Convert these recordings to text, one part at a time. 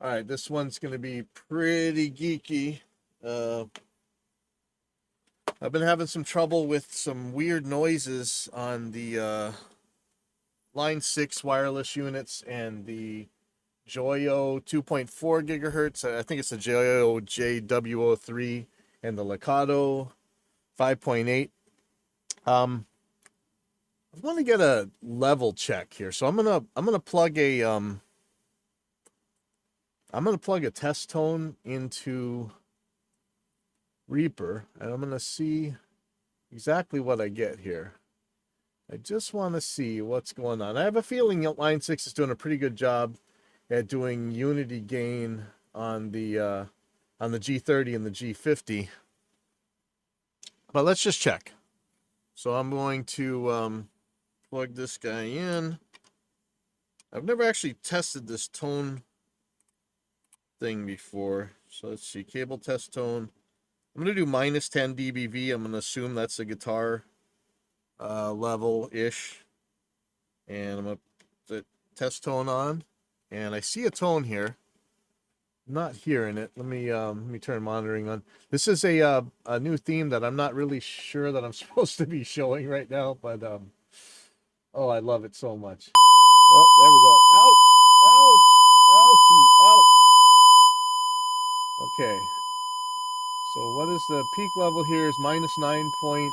All right, this one's going to be pretty geeky. I've been having some trouble with some weird noises on the Line 6 wireless units and the Joyo 2.4 gigahertz. I think it's the Joyo JW03 and the Lakato 5.8. I want to get a level check here, so I'm gonna plug a test tone into Reaper, and I'm gonna see exactly what I get here. I just want to see what's going on. I have a feeling Line 6 is doing a pretty good job at doing unity gain on the G30 and the G50. But let's just check. So I'm going to plug this guy in. I've never actually tested this tone thing before. So let's see, cable test tone. I'm going to do minus 10 dBV. I'm going to assume that's a guitar level-ish. And I'm going to put the test tone on. And I see a tone here. I'm not hearing it. Let me turn monitoring on. This is a new theme that I'm not really sure that I'm supposed to be showing right now, but oh, I love it so much. Oh, there we go. Ouch! Ouch! Ouchie! Ouch! Okay. So what is the peak level here is minus 9.6.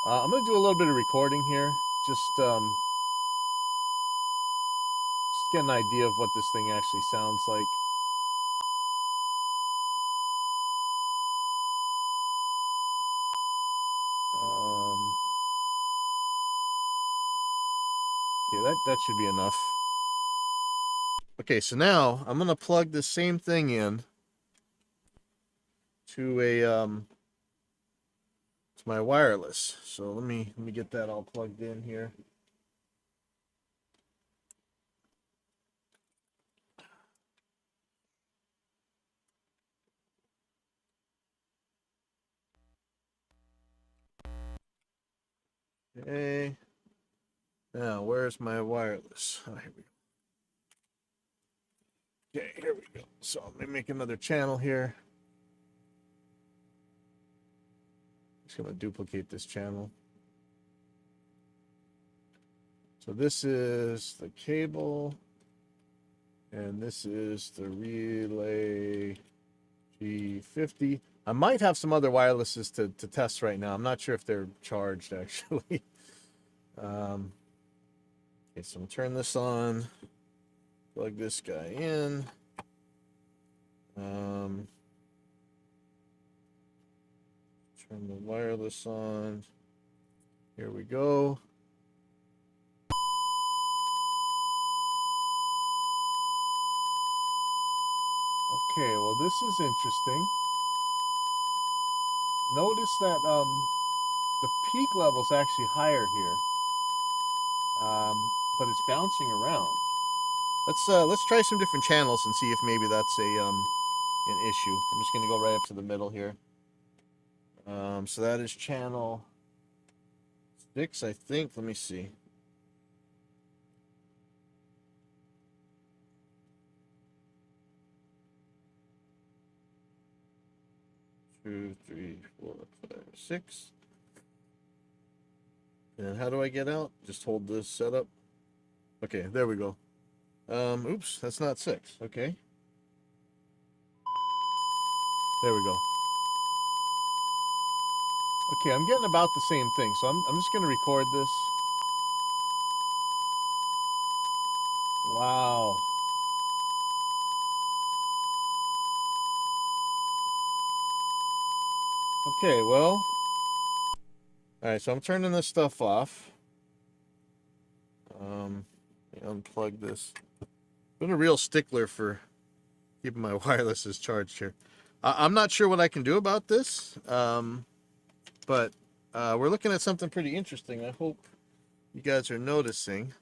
I'm gonna do a little bit of recording here. Just get an idea of what this thing actually sounds like. Um, okay, that should be enough. Okay, so now I'm gonna plug the same thing in to a to my wireless. So let me get that all plugged in here. Okay. Now where's my wireless? Oh, here we go. Okay, here we go. So let me make another channel here. Just gonna duplicate this channel. So this is the cable, and this is the relay G50. I might have some other wirelesses to test right now. I'm not sure if they're charged actually. Okay, so I'm turn this on, plug this guy in. Turn the wireless on. Here we go. Okay, well this is interesting. Notice that the peak level is actually higher here, but it's bouncing around. Let's try some different channels and see if maybe that's a an issue. I'm just gonna go right up to the middle here. So that is channel 6, I think. Let me see. Two, three, four, five, 6. And how do I get out? Just hold this setup. Okay, there we go. Oops, that's not 6. Okay. There we go. Okay, I'm getting about the same thing, so I'm just gonna record this. Wow. Okay, well. Alright, so I'm turning this stuff off. Unplug this. Been a real stickler for keeping my wirelesses charged here. I'm not sure what I can do about this, but we're looking at something pretty interesting. I hope you guys are noticing.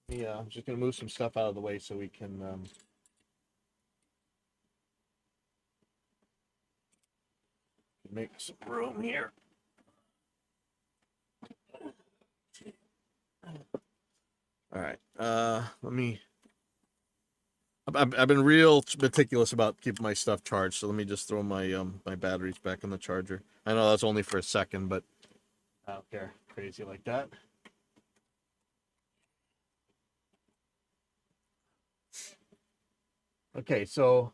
Yeah, I'm just going to move some stuff out of the way so we can make some room here. All right, let me I've been real meticulous about keeping my stuff charged. So let me just throw my my batteries back in the charger. I know that's only for a second, but I don't care. Crazy like that. Okay, so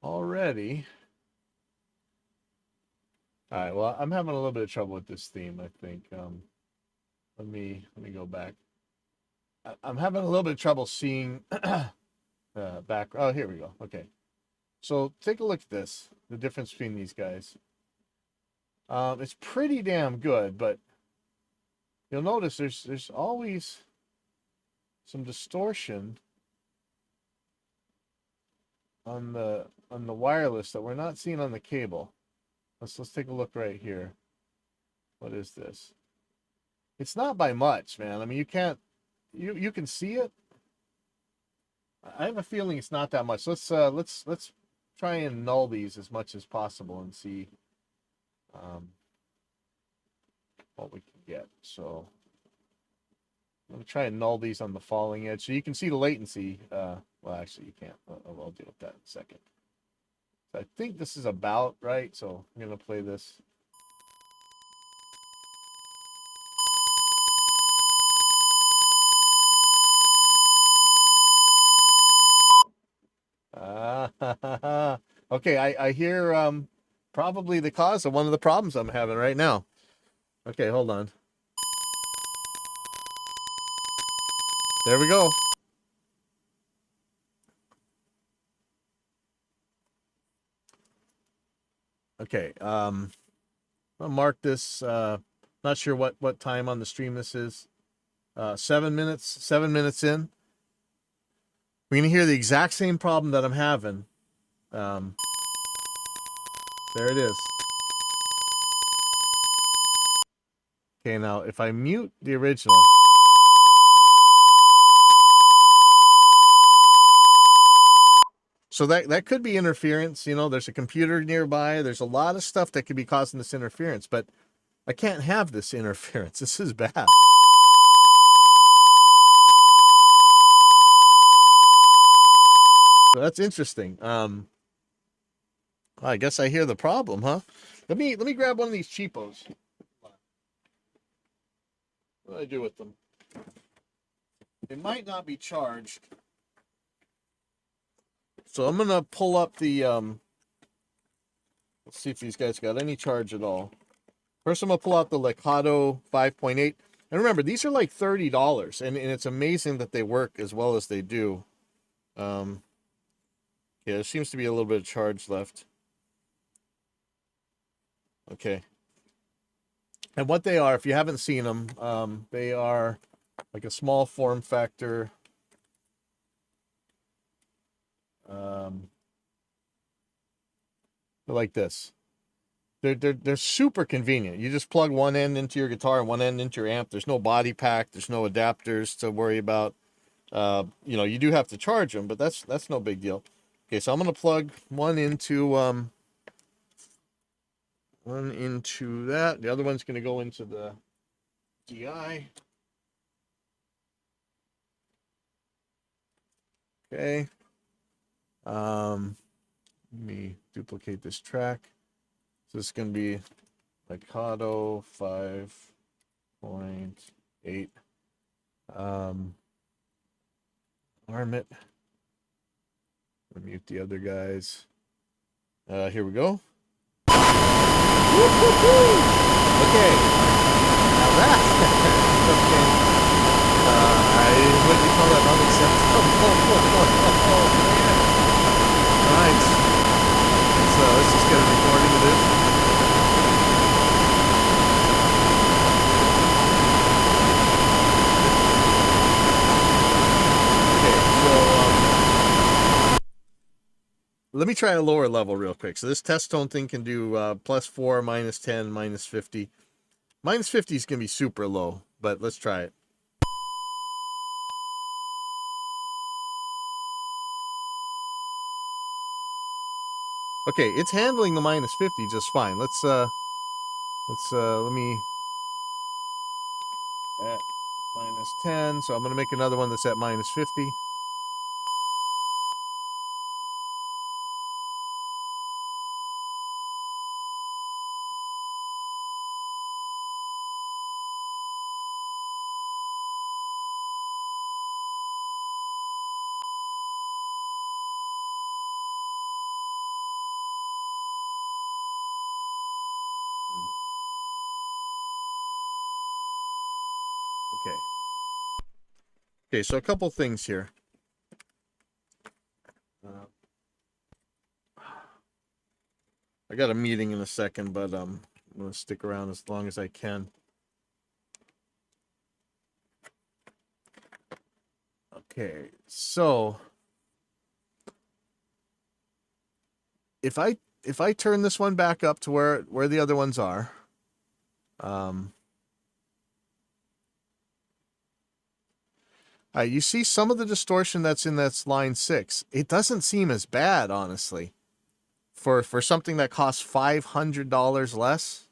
already. All right. Well, I'm having a little bit of trouble with this theme. I think. Let me go back. I'm having a little bit of trouble seeing back. Oh, here we go. Okay. So take a look at this. The difference between these guys. It's pretty damn good, but you'll notice there's always some distortion on the wireless that we're not seeing on the cable. Let's take a look right here. What is this? It's not by much, man. I mean, you can't you can see it. I have a feeling it's not that much. Let's try and null these as much as possible and see what we can get. So I'm going to try and null these on the falling edge. So you can see the latency. Well, actually, you can't. I'll deal with that in a second. So I think this is about right. So I'm going to play this. Okay, I hear probably the cause of one of the problems I'm having right now. Okay, hold on. There we go. Okay, I'll mark this. Not sure what time on the stream this is. 7 minutes. 7 minutes in. We're gonna hear the exact same problem that I'm having. There it is. Okay, now if I mute the original. So that could be interference. You know, there's a computer nearby. There's a lot of stuff that could be causing this interference, but I can't have this interference. This is bad. So that's interesting. I guess I hear the problem, huh? Let me grab one of these cheapos. What do I do with them? They might not be charged. So I'm gonna pull up the let's see if these guys got any charge at all. First I'm gonna pull out the Lecado 5.8. And remember, these are like $30, and it's amazing that they work as well as they do. Yeah, there seems to be a little bit of charge left. Okay. And what they are, if you haven't seen them, they are like a small form factor. Like this. They're super convenient. You just plug one end into your guitar and one end into your amp. There's no body pack. There's no adapters to worry about. You know, you do have to charge them, but that's no big deal. Okay, so I'm gonna plug one into that. The other one's gonna go into the DI. Okay. Let me duplicate this track. So this is gonna be Lecado 5.8. Arm it. Mute the other guys. Here we go. Okay. Now that okay. What do you call that? Unacceptable. Right. So let's just get a recording of this. Okay, so let me try a lower level real quick. So this test tone thing can do +4, -10, -50. -50 is going to be super low, but let's try it. Okay, it's handling the -50 just fine. Let me minus 10. So I'm going to make another one that's at minus 50. Okay. Okay, so a couple things here. I got a meeting in a second, but I'm going to stick around as long as I can. Okay, so if I turn this one back up to where the other ones are, you see some of the distortion that's in that line 6. It doesn't seem as bad, honestly, for something that costs $500 less.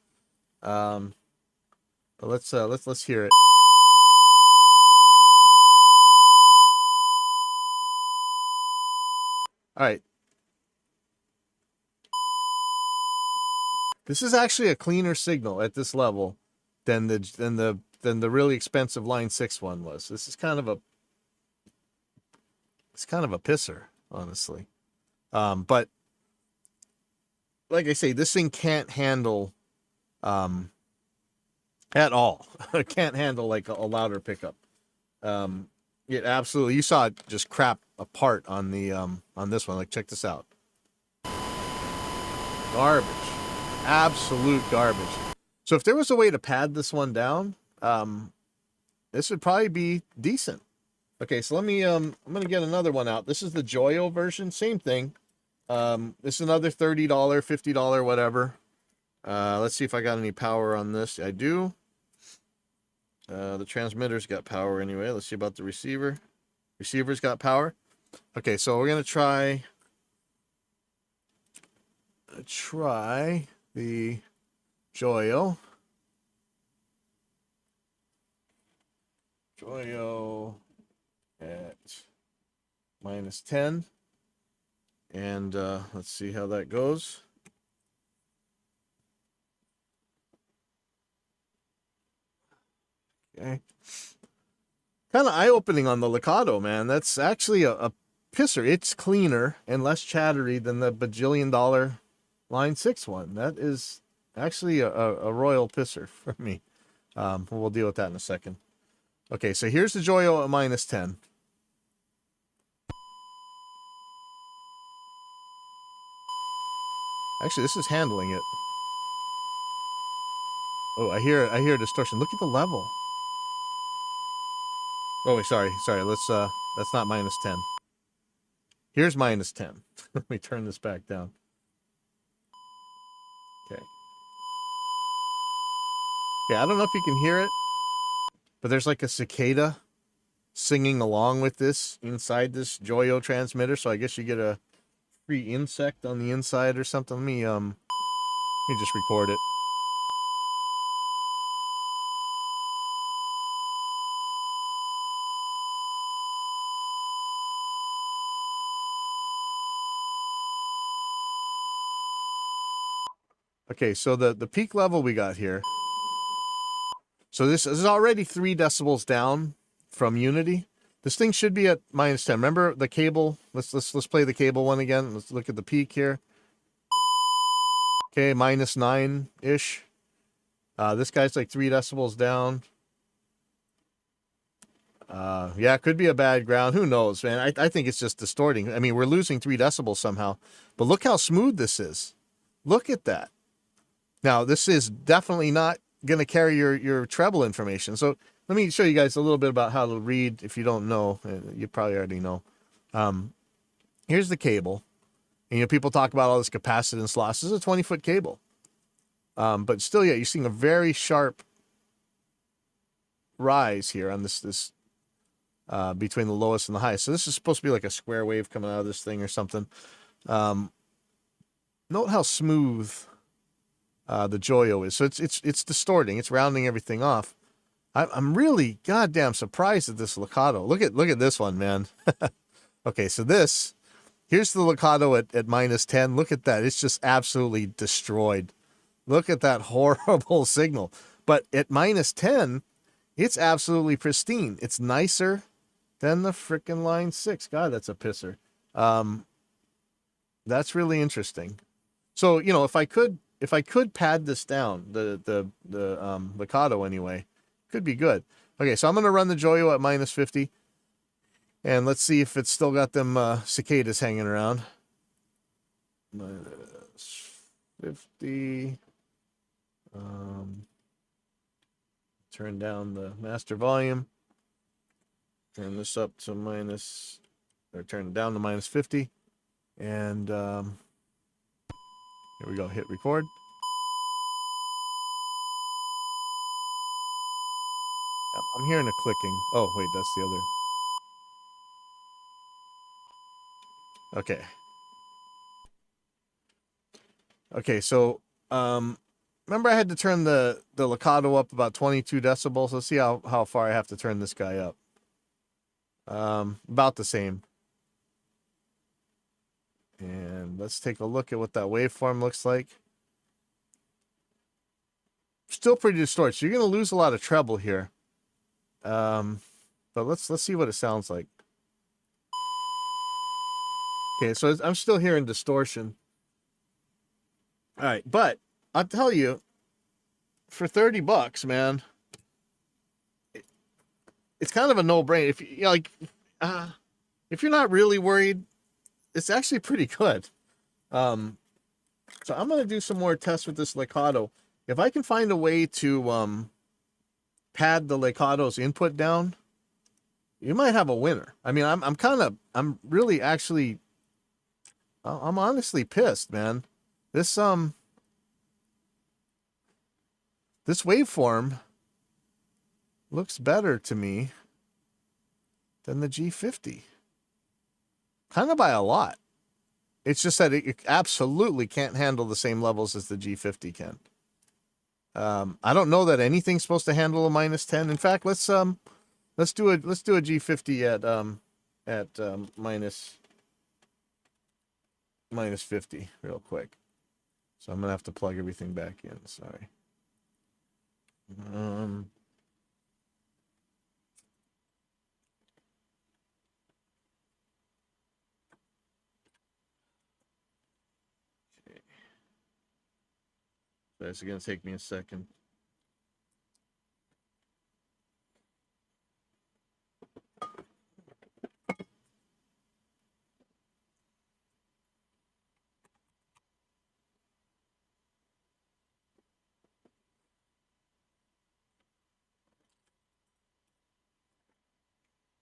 But let's hear it. All right. This is actually a cleaner signal at this level than the really expensive line 6 one was. This is kind of a pisser, honestly. But like I say, this thing can't handle at all. It can't handle like a louder pickup. It absolutely, you saw it just crap apart on the on this one. Like, check this out. Garbage. Absolute garbage. So if there was a way to pad this one down, this would probably be decent. Okay, so let me I'm gonna get another one out. This is the Joyo version, same thing. This is another $30, $50, whatever. Let's see if I got any power on this. I do. The transmitter's got power anyway. Let's see about the receiver. Receiver's got power. Okay, so we're gonna try the Joyo. Joyo at minus 10. And let's see how that goes. Okay. Kind of eye-opening on the Lakato, man. That's actually a pisser. It's cleaner and less chattery than the bajillion-dollar line 6 one. That is actually a royal pisser for me. We'll deal with that in a second. Okay, so here's the Joyo at minus 10. Actually, this is handling it. Oh, I hear distortion. Look at the level. Oh, wait, sorry. Let's that's not minus 10. Here's minus 10. Let me turn this back down. Okay. Okay, I don't know if you can hear it, but there's like a cicada singing along with this inside this Joyo transmitter, so I guess you get a free insect on the inside or something. Let me just record it. Okay, so the peak level we got here. So this is already 3 decibels down from Unity. This thing should be at minus 10. Remember the cable? Let's play the cable one again. Let's look at the peak here. Okay, minus 9-ish. This guy's like 3 decibels down. Yeah, it could be a bad ground. Who knows, man? I think it's just distorting. I mean, we're losing 3 decibels somehow. But look how smooth this is. Look at that. Now, this is definitely not going to carry your treble information. So let me show you guys a little bit about how to read. If you don't know, you probably already know. Here's the cable. And, you know, people talk about all this capacitance loss. This is a 20-foot cable. But still, yeah, you're seeing a very sharp rise here on this between the lowest and the highest. So this is supposed to be like a square wave coming out of this thing or something. Note how smooth the Joyo is. So it's distorting. It's rounding everything off. I'm really goddamn surprised at this Lakato. Look at this one, man. Okay, so here's the Lakato at -10. Look at that. It's just absolutely destroyed. Look at that horrible signal. But at -10, it's absolutely pristine. It's nicer than the frickin' Line 6. God, that's a pisser. That's really interesting. So, you know, if I could pad this down, the Lakato anyway, could be good. Okay, so I'm gonna run the Joyo at -50. And let's see if it's still got them cicadas hanging around. -50. Turn down the master volume. Turn this up to turn it down to -50. And here we go. Hit record. I'm hearing a clicking. Oh, wait, that's the other. Okay. Okay, so remember I had to turn the Lakato up about 22 decibels. Let's see how far I have to turn this guy up. About the same. And let's take a look at what that waveform looks like. Still pretty distorted. So you're going to lose a lot of treble here. But let's see what it sounds like. Okay, so I'm still hearing distortion. All right, but I'll tell you, for $30, man, it's kind of a no-brainer. If you like, if you're not really worried, it's actually pretty good. So I'm gonna do some more tests with this Lakato. If I can find a way to pad the Lakato's input down, you might have a winner. I mean, I'm really actually, I'm honestly pissed, man. This waveform looks better to me than the G50. Kind of by a lot. It's just that it absolutely can't handle the same levels as the G50 can. I don't know that anything's supposed to handle a -10. In fact, let's do a G50 at -50 real quick. So I'm gonna have to plug everything back in. Sorry. Okay. That's gonna take me a second.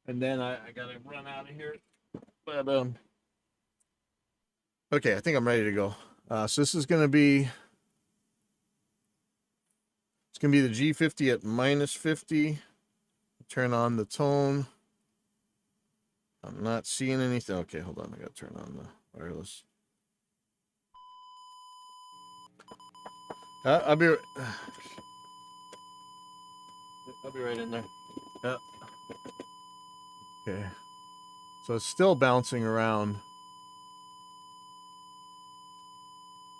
And then I gotta run out of here. But okay, I think I'm ready to go. So this is gonna be the G50 at -50. Turn on the tone. I'm not seeing anything. Okay, hold on. I gotta turn on the wireless. I'll be right in there. Yeah. Okay. So it's still bouncing around.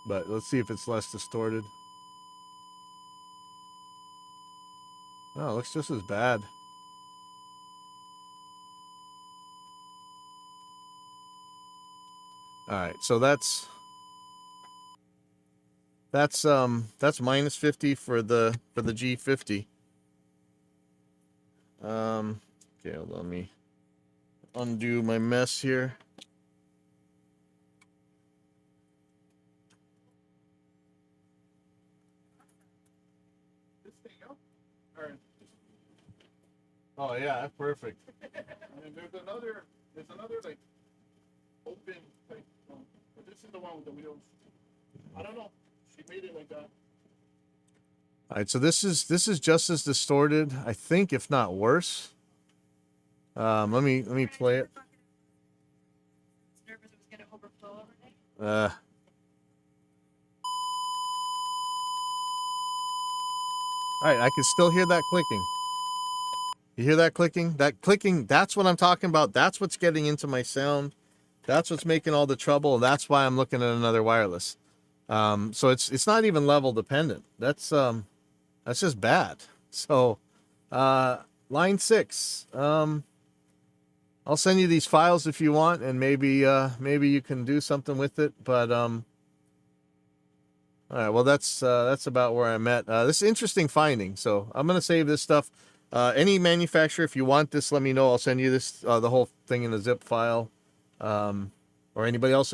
But let's see if it's less distorted. Oh, it looks just as bad. All right, so that's -50 for the G50. Okay, let me undo my mess here. Oh yeah, perfect. And there's another like open type one, but this is the one with the wheels. I don't know. She made it like that. All right, so this is just as distorted, I think, if not worse. Let me play it. Nervous it was gonna overflow overnight. All right, I can still hear that clicking. You hear that clicking? That clicking, that's what I'm talking about. That's what's getting into my sound. That's what's making all the trouble. That's why I'm looking at another wireless. So it's not even level dependent. That's just bad. So line 6. I'll send you these files if you want, and maybe you can do something with it. But all right, well that's about where I'm at. This is interesting finding. So I'm gonna save this stuff. Any manufacturer, if you want this, let me know. I'll send you this the whole thing in a zip file. Or anybody else